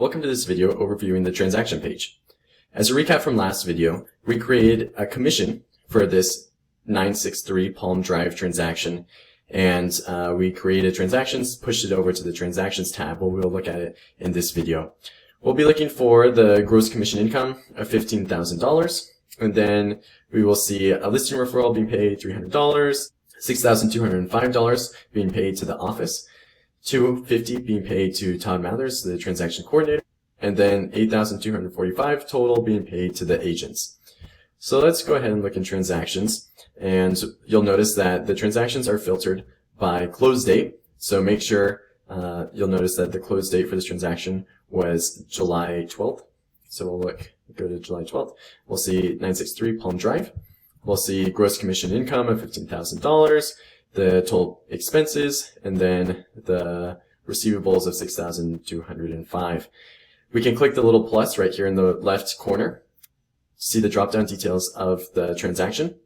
Welcome to this video overviewing the transaction page. As a recap from last video, we created a commission for this 963 Palm Drive transaction, and we created transactions, pushed it over to the transactions tab where we'll look at it in this video. We'll be looking for the gross commission income of $15,000, and then we will see a listing referral being paid $300, $6,205 being paid to the office, $250 being paid to Todd Mathers, the transaction coordinator, and then $8,245 total being paid to the agents. So let's go ahead and look in transactions, and you'll notice that the transactions are filtered by close date. So make sure you'll notice that the close date for this transaction was July 12th. So we'll go to July 12th. We'll see 963 Palm Drive. We'll see gross commission income of $15,000, the total expenses, and then the receivables of $6,205. We can click the little plus right here in the left corner to see the drop-down details of the transaction.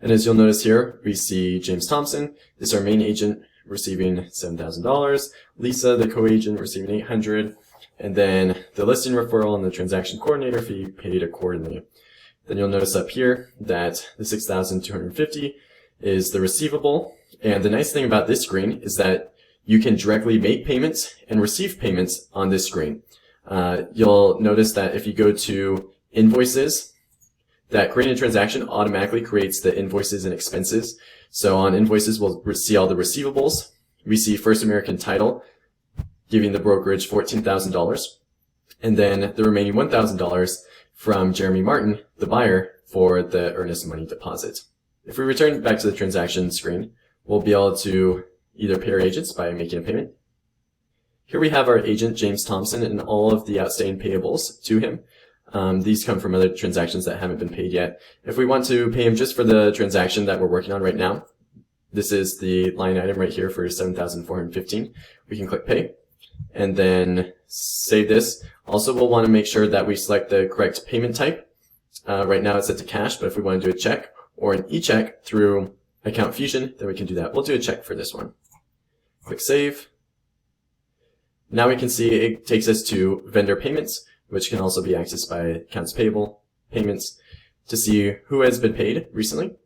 And as you'll notice here, we see James Thompson, this is our main agent, receiving $7,000, Lisa, the co-agent, receiving $800, and then the listing referral and the transaction coordinator fee paid accordingly. Then you'll notice up here that the $6,250 is the receivable, and the nice thing about this screen is that you can directly make payments and receive payments on this screen. You'll notice that if you go to invoices, that creating a transaction automatically creates the invoices and expenses. So on invoices, we'll see all the receivables. We see First American Title giving the brokerage $14,000, and then the remaining $1,000 from Jeremy Martin, the buyer, for the earnest money deposit. If we return back to the transaction screen, we'll be able to either pay our agents by making a payment. Here we have our agent, James Thompson, and all of the outstanding payables to him. These come from other transactions that haven't been paid yet. If we want to pay him just for the transaction that we're working on right now, this is the line item right here for $7,415. We can click pay and then save this. Also, we'll want to make sure that we select the correct payment type. Right now it's set to cash, but if we want to do a check or an e-check through Account Fusion, then we can do that. We'll do a check for this one. Click save. Now we can see it takes us to vendor payments, which can also be accessed by accounts payable payments to see who has been paid recently.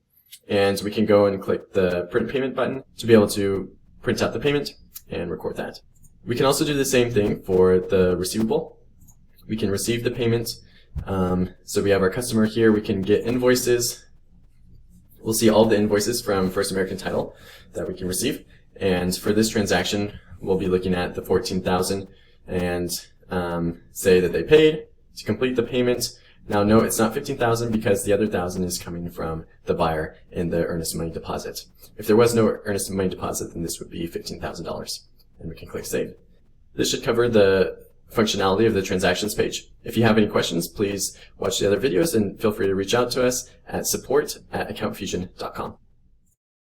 And we can go and click the print payment button to be able to print out the payment and record that. We can also do the same thing for the receivable. We can receive the payment. So we have our customer here. We can get invoices. We'll see all the invoices from First American Title that we can receive. And for this transaction, we'll be looking at the $14,000 and say that they paid to complete the payment. Now, no, it's not $15,000 because the other $1,000 is coming from the buyer in the earnest money deposit. If there was no earnest money deposit, then this would be $15,000. And we can click save. This should cover the functionality of the transactions page. If you have any questions, please watch the other videos and feel free to reach out to us at support@accountfusion.com.